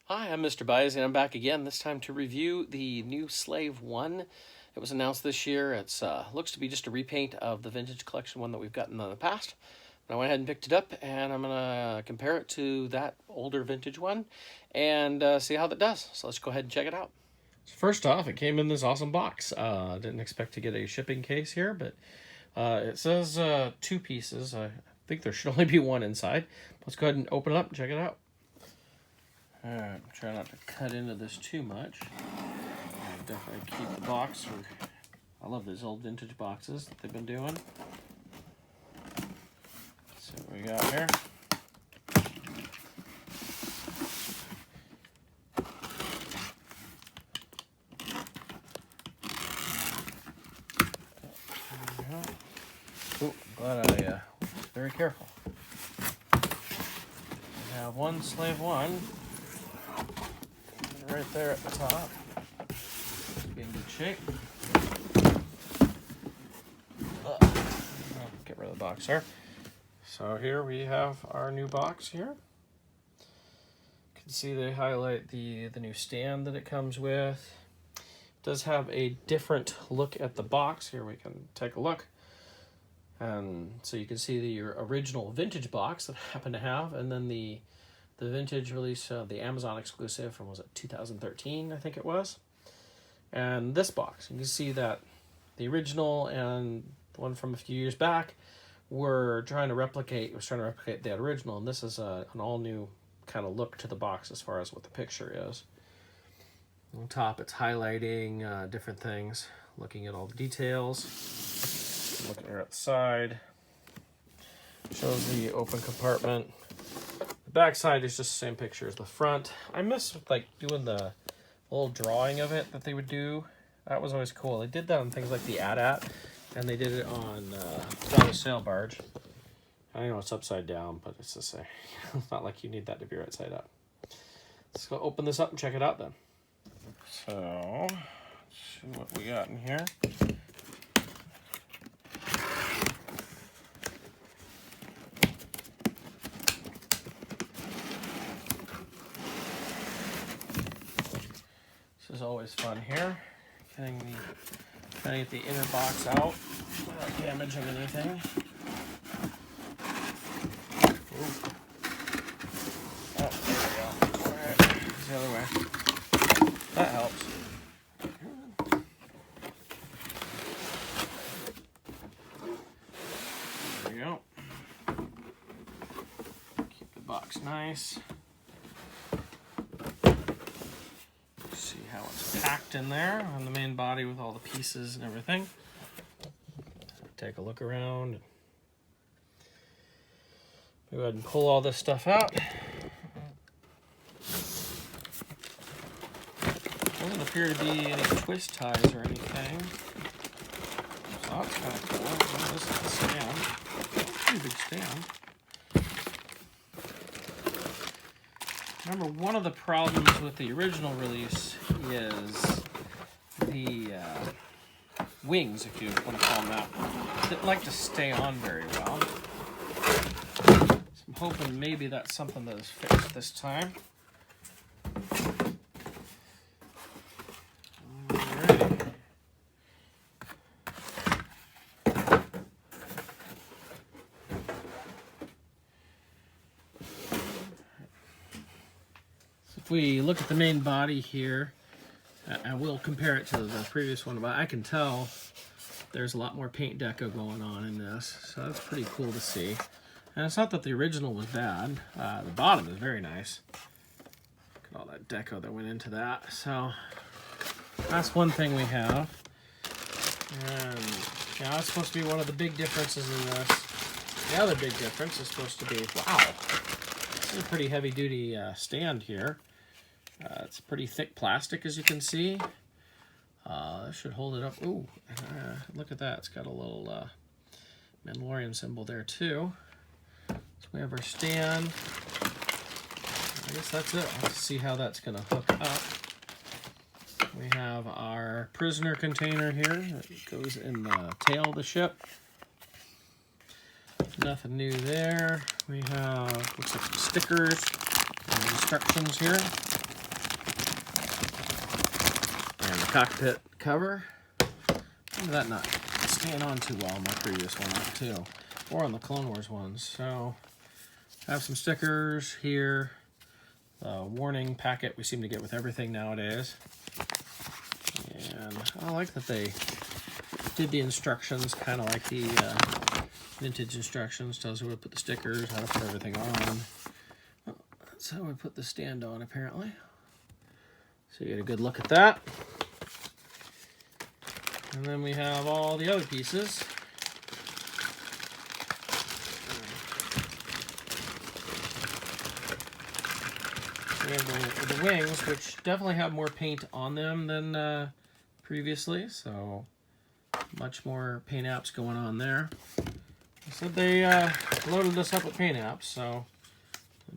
Hi, I'm Mr. Byes, and I'm back again, this time to review the new Slave 1. It was announced this year. It's looks to be just a repaint of the Vintage Collection one that we've gotten in the past. But I went ahead and picked it up, and I'm going to compare it to that older Vintage one and see how that does. So let's go ahead and check it out. First off, it came in this awesome box. Didn't expect to get a shipping case here, but it says 2 pieces. I think there should only be 1 inside. Let's go ahead and open it up and check it out. Alright, try not to cut into this too much. I'll definitely keep the box. I love these old vintage boxes that they've been doing. Let's see what we got here. Oh, glad I was very careful. We have one Slave 1. Right there at the top. Be in good shape. I'll get rid of the box there. So here we have our new box here. You can see they highlight the new stand that it comes with. It does have a different look at the box. Here we can take a look. And so you can see the original vintage box that I happen to have, and then the vintage release, the Amazon exclusive from, was it 2013, I think it was. And this box, you can see that the original and the one from a few years back was trying to replicate that original, and this is an all new kind of look to the box as far as what the picture is. On top, it's highlighting different things, looking at all the details. Looking here at the side, shows the open compartment. Back side is just the same picture as the front. I miss like doing the little drawing of it that they would do. That was always cool. They did that on things like the AT-AT, and they did it on John the Sail Barge. I know it's upside down, but it's the same. It's not like you need that to be right side up. Let's go open this up and check it out then. So, let's see what we got in here. This is always fun here, trying to get the inner box out without damaging anything. Ooh. Oh, there we go. All right, it's the other way. That helps. There we go. Keep the box nice. See how it's packed in there on the main body with all the pieces and everything. Take a look around. Go ahead and pull all this stuff out. Doesn't appear to be any twist ties or anything. So that's kind of cool. Oh, this is the stand. Pretty big stand. Remember, one of the problems with the original release is the wings, if you want to call them that, didn't like to stay on very well. So I'm hoping maybe that's something that is fixed this time. Alrighty. If we look at the main body here, and we'll compare it to the previous one, but I can tell there's a lot more paint deco going on in this, so that's pretty cool to see. And it's not that the original was bad. The bottom is very nice. Look at all that deco that went into that. So that's one thing we have. And yeah, that's supposed to be one of the big differences in this. The other big difference is supposed to be, wow, this is a pretty heavy-duty stand here. It's pretty thick plastic, as you can see. That should hold it up. Ooh, look at that. It's got a little Mandalorian symbol there, too. So we have our stand. I guess that's it. Let's see how that's going to hook up. We have our prisoner container here that goes in the tail of the ship. Nothing new there. We have, looks like some stickers and instructions here. cockpit cover. Why that not staying on too well on my previous one too, or on the Clone Wars ones. So I have some stickers here. Warning packet we seem to get with everything nowadays. And I like that they did the instructions kind of like the vintage instructions. Tells you where to put the stickers, how to put everything on. Well, that's how I put the stand on, apparently. So you get a good look at that. And then we have all the other pieces. We have the wings, which definitely have more paint on them than previously, so much more paint apps going on there. I said they loaded this up with paint apps, so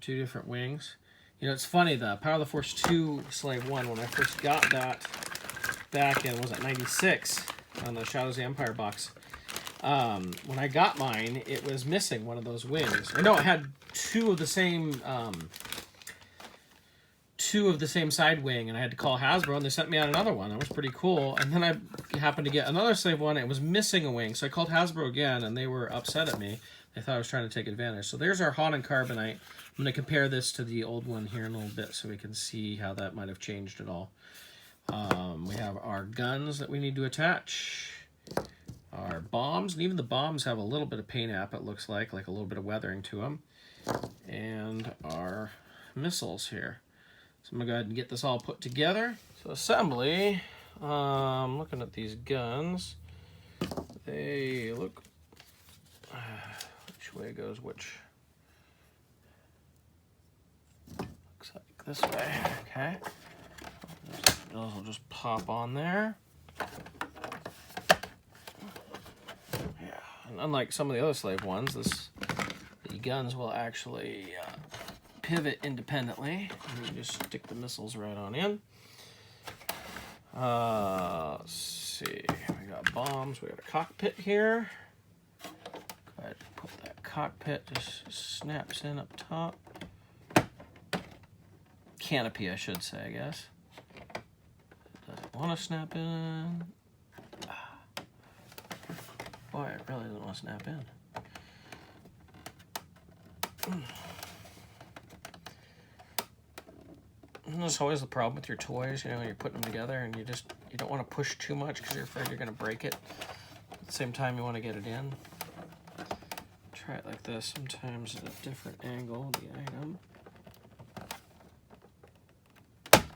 2 different wings. You know, it's funny, the Power of the Force 2 Slave 1, when I first got that back in, was it 96, on the Shadows of the Empire box, when I got mine, it was missing one of those wings. I know it had two of the same side wing, and I had to call Hasbro, and they sent me out another one. That was pretty cool. And then I happened to get another Slave 1, and it was missing a wing, so I called Hasbro again, and they were upset at me. They thought I was trying to take advantage. So there's our Han and Carbonite. I'm going to compare this to the old one here in a little bit so we can see how that might have changed at all. We have our guns that we need to attach, our bombs, and even the bombs have a little bit of paint app, it looks like a little bit of weathering to them, and our missiles here. So I'm going to go ahead and get this all put together. So assembly, looking at these guns, they look, which way goes which? Looks like this way, okay. Those will just pop on there. Yeah, and unlike some of the other Slave ones, the guns will actually pivot independently. And you just stick the missiles right on in. Let's see, we got bombs, we got a cockpit here. Go ahead and put that cockpit, just snaps in up top. Canopy, I should say, I guess. Doesn't want to snap in. Boy, it really doesn't want to snap in. And that's always the problem with your toys, you know, when you're putting them together and you don't want to push too much because you're afraid you're going to break it. At the same time, you want to get it in. Try it like this, sometimes at a different angle, the item.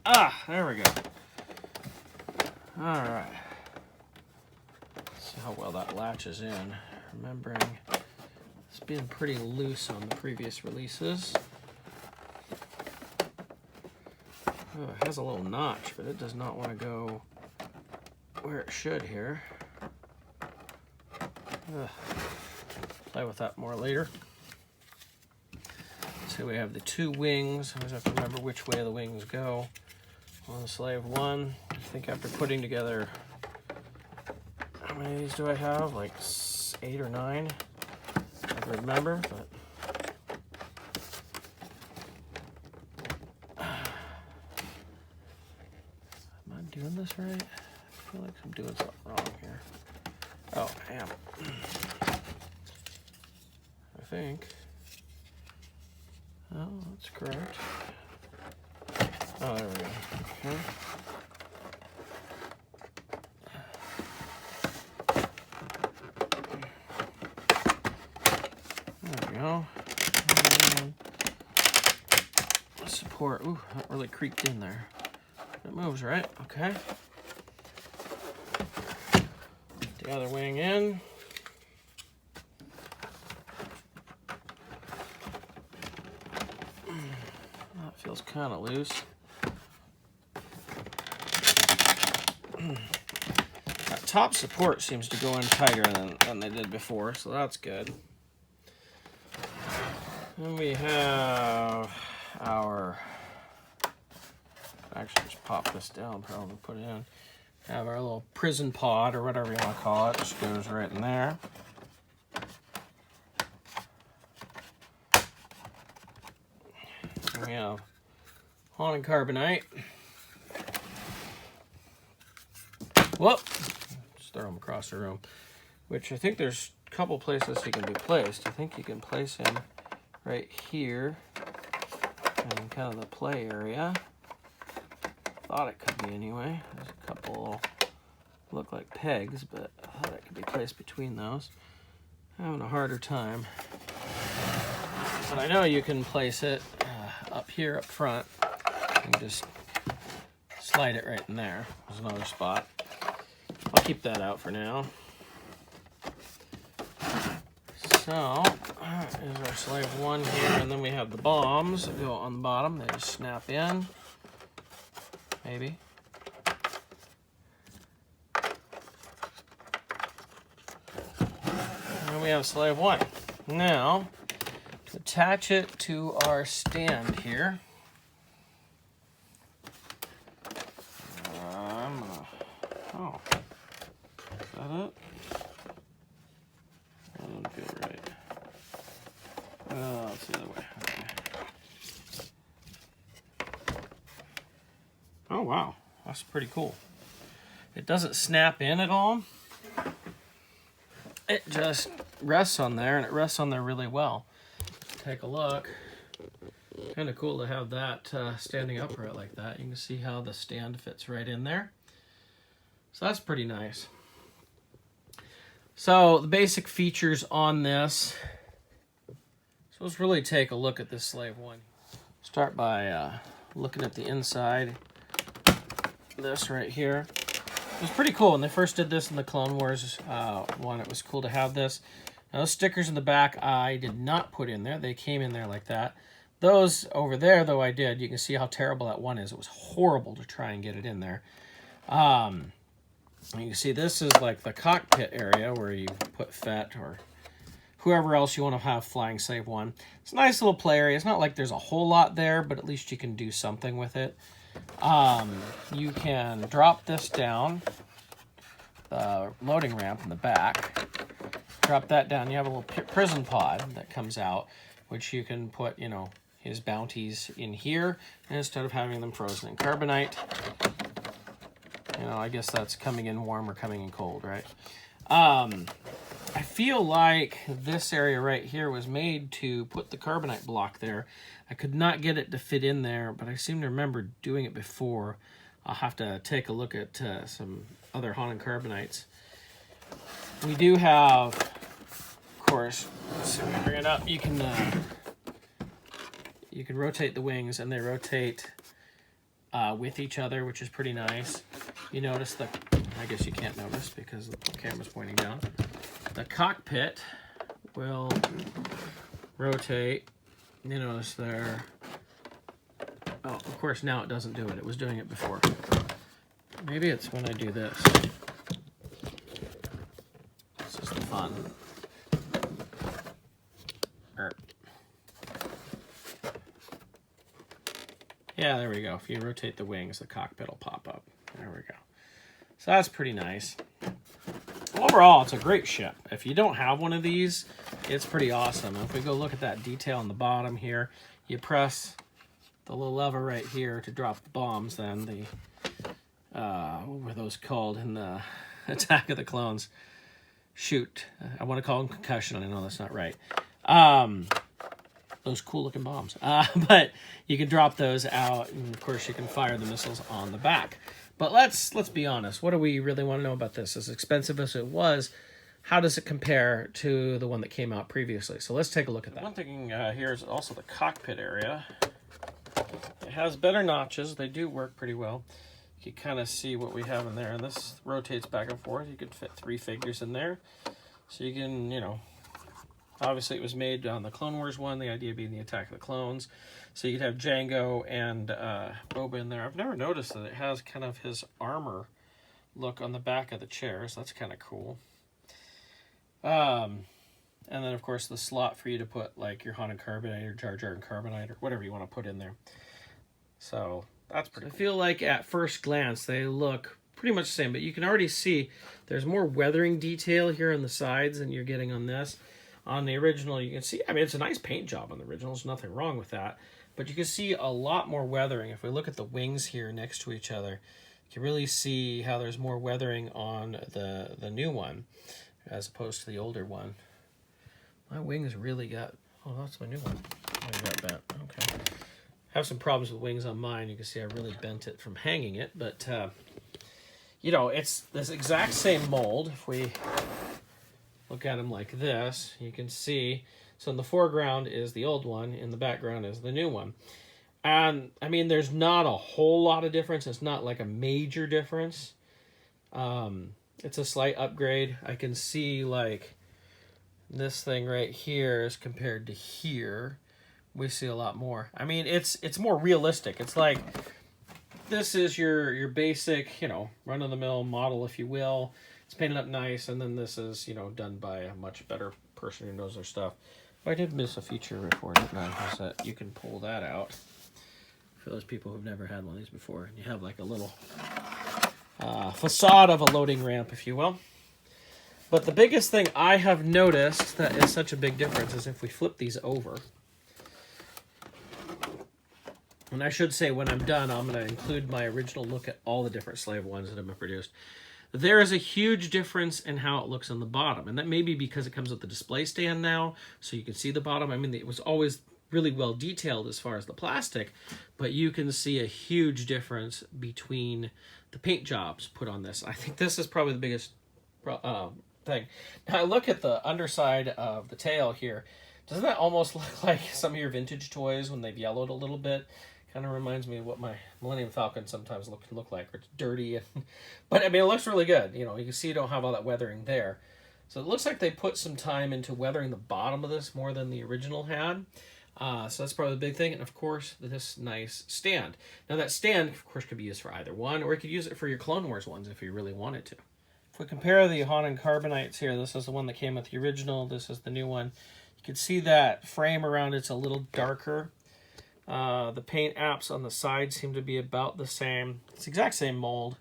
Ah, there we go. All right. See how well that latches in. Remembering it's been pretty loose on the previous releases. Oh, it has a little notch, but it does not want to go where it should here. Play with that more later. So we have the 2 wings. I always have to remember which way the wings go. On Slave 1, I think after putting together, how many of these do I have? Like 8 or 9? I don't remember, but am I doing this right? I feel like I'm doing something wrong here. Oh, I am. I think. Oh, that's correct. Oh, there we go. Okay. There we go. Support. Ooh, that really creaked in there. It moves, right? Okay. The other wing in. That feels kind of loose. That top support seems to go in tighter than they did before, so that's good. Then we have our, actually just pop this down, probably put it in. Have our little prison pod, or whatever you want to call it, just goes right in there. And we have Han and Carbonite. Whoop! Just throw them across the room. Which I think there's a couple places he can be placed. I think you can place him right here in kind of the play area. Thought it could be anyway. There's a couple look like pegs, but I thought it could be placed between those. Having a harder time. But I know you can place it up here up front and just slide it right in there. There's another spot. I'll keep that out for now. So, is our slave one here, and then we have the bombs that go on the bottom. They just snap in. Maybe. And we have slave one. Now, to attach it to our stand here, oh, is that it? That doesn't feel right. It's the other way. Okay. Oh, wow. That's pretty cool. It doesn't snap in at all. It just rests on there, and it rests on there really well. Take a look. Kind of cool to have that standing upright like that. You can see how the stand fits right in there. So that's pretty nice. So the basic features on this. So let's really take a look at this slave one. Start by looking at the inside. This right here. It was pretty cool when they first did this in the Clone Wars one. It was cool to have this. Now, those stickers in the back I did not put in there. They came in there like that. Those over there, though, I did. You can see how terrible that one is. It was horrible to try and get it in there. You can see this is like the cockpit area where you put Fett or whoever else you want to have flying slave one. It's a nice little play area. It's not like there's a whole lot there, but at least you can do something with it. You can drop this down the loading ramp in the back. Drop that down. You have a little prison pod that comes out, which you can put, you know, his bounties in here instead of having them frozen in carbonite. You know, I guess that's coming in warm or coming in cold, right? I feel like this area right here was made to put the carbonite block there. I could not get it to fit in there, but I seem to remember doing it before. I'll have to take a look at some other Haunted Carbonites. We do have, of course, let's see if we can bring it up. You can rotate the wings, and they rotate with each other, which is pretty nice. You notice the, I guess you can't notice because the camera's pointing down. The cockpit will rotate. You notice there. Oh, of course, now it doesn't do it. It was doing it before. Maybe it's when I do this. This is the fun. Yeah, there we go. If you rotate the wings, the cockpit will pop up. There we go. So that's pretty nice. Overall, it's a great ship. If you don't have one of these, it's pretty awesome. And if we go look at that detail on the bottom here, you press the little lever right here to drop the bombs, then the, what were those called in the Attack of the Clones? Shoot. I want to call them concussion. I know that's not right. Those cool looking bombs. But you can drop those out, and of course you can fire the missiles on the back. But let's be honest. What do we really want to know about this? As expensive as it was, how does it compare to the one that came out previously? So let's take a look at that. One thing here is also the cockpit area. It has better notches. They do work pretty well. You can kind of see what we have in there. And this rotates back and forth. You could fit 3 figures in there. So you can, you know, obviously it was made on the Clone Wars one, the idea being the Attack of the Clones. So you could have Jango and Boba in there. I've never noticed that it has kind of his armor look on the back of the chairs. That's kind of cool. And then, of course, the slot for you to put, like, your Haunted Carbonite or Jar Jar and Carbonite or whatever you want to put in there. So that's pretty cool. I feel like at first glance they look pretty much the same, but you can already see there's more weathering detail here on the sides than you're getting on this. On the original, you can see, I mean, it's a nice paint job on the original. There's nothing wrong with that. But you can see a lot more weathering. If we look at the wings here next to each other, You can really see how there's more weathering on the new one as opposed to the older one. My wings really got, oh, that's my new one. I got bent, okay. Have some problems with wings on mine. You can see I really bent it from hanging it, but you know, it's this exact same mold. If we look at them like this, you can see, so in the foreground is the old one, in the background is the new one. And I mean, there's not a whole lot of difference. It's not like a major difference. It's a slight upgrade. I can see like this thing right here as compared to here. We see a lot more. I mean, it's more realistic. It's like, this is your basic, you know, run-of-the-mill model, if you will. It's painted up nice, and then this is, you know, done by a much better person who knows their stuff. But I did miss a feature before, didn't I? Is that you can pull that out for those people who've never had one of these before. And you have like a little facade of a loading ramp, if you will. But the biggest thing I have noticed that is such a big difference is if we flip these over. And I should say, when I'm done, I'm going to include my original look at all the different Slave ones that have been produced. There is a huge difference in how it looks on the bottom. And that may be because it comes with the display stand now, so you can see the bottom. I mean, it was always really well detailed as far as the plastic, but you can see a huge difference between the paint jobs put on this. I think this is probably the biggest thing. Now, I look at the underside of the tail here. Doesn't that almost look like some of your vintage toys when they've yellowed a little bit? Kind of reminds me of what my Millennium Falcon sometimes look like. It's dirty, but I mean, it looks really good. You know, you can see you don't have all that weathering there. So it looks like they put some time into weathering the bottom of this more than the original had. So that's probably the big thing. And of course, this nice stand. Now that stand, of course, could be used for either one, or you could use it for your Clone Wars ones if you really wanted to. If we compare the Hanan Carbonites here, this is the one that came with the original. This is the new one. You can see that frame around it's a little darker. The paint apps on the side seem to be about the same. It's the exact same mold,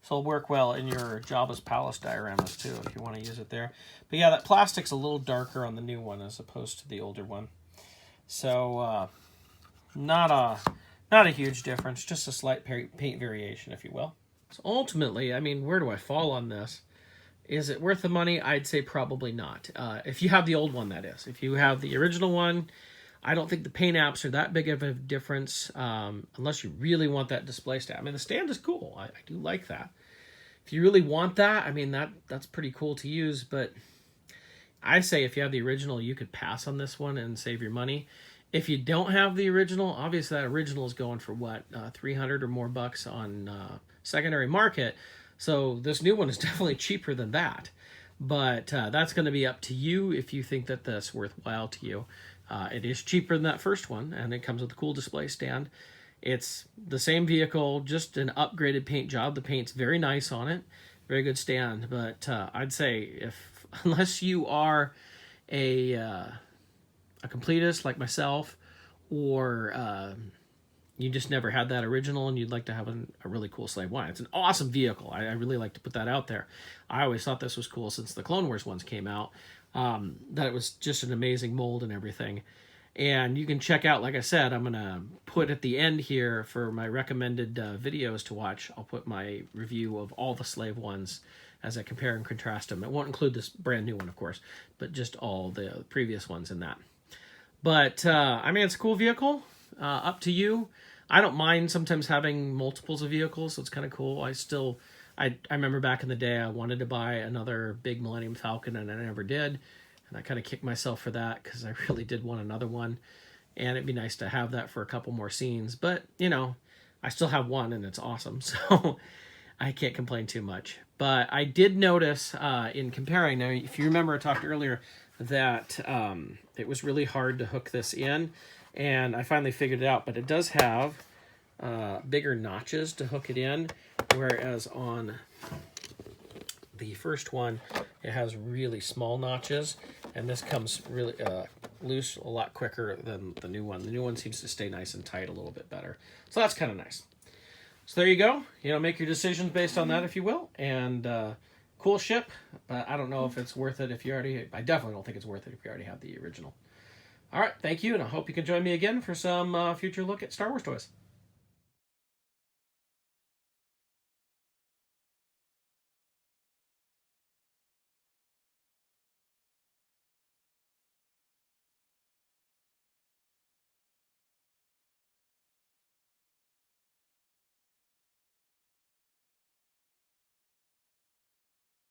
so it'll work well in your Jabba's Palace dioramas too, if you want to use it there. But yeah, that plastic's a little darker on the new one as opposed to the older one. So not a huge difference, just a slight paint variation, if you will. So ultimately, I mean, where do I fall on this? Is it worth the money? I'd say probably not. If you have the old one, that is. If you have the original one, I don't think the paint apps are that big of a difference unless you really want that display stand. I mean, the stand is cool. I do like that. If you really want that, I mean, that's pretty cool to use. But I say if you have the original, you could pass on this one and save your money. If you don't have the original, obviously that original is going for what, 300 or more bucks on secondary market. So this new one is definitely cheaper than that. But that's going to be up to you if you think that that's worthwhile to you. It is cheaper than that first one, and it comes with a cool display stand. It's the same vehicle, just an upgraded paint job. The paint's very nice on it, very good stand. But I'd say unless you are a completist like myself, or you just never had that original and you'd like to have a really cool Slave One. It's an awesome vehicle. I really like to put that out there. I always thought this was cool since the Clone Wars ones came out. That it was just an amazing mold and everything. And you can check out, like I said, I'm going to put at the end here for my recommended videos to watch, I'll put my review of all the Slave ones as I compare and contrast them. It won't include this brand new one, of course, but just all the previous ones in that. But, I mean, it's a cool vehicle. Up to you. I don't mind sometimes having multiples of vehicles, so it's kind of cool. I remember back in the day I wanted to buy another big Millennium Falcon, and I never did. And I kind of kicked myself for that because I really did want another one. And it'd be nice to have that for a couple more scenes. But, you know, I still have one, and it's awesome. So I can't complain too much. But I did notice in comparing, now if you remember I talked earlier that it was really hard to hook this in. And I finally figured it out. But it does have bigger notches to hook it in. Whereas on the first one, it has really small notches. And this comes really loose a lot quicker than the new one. The new one seems to stay nice and tight a little bit better. So that's kind of nice. So there you go. You know, make your decisions based on that, if you will. And cool ship. But I don't know if it's worth it if you already... I definitely don't think it's worth it if you already have the original. All right, thank you. And I hope you can join me again for some future look at Star Wars toys.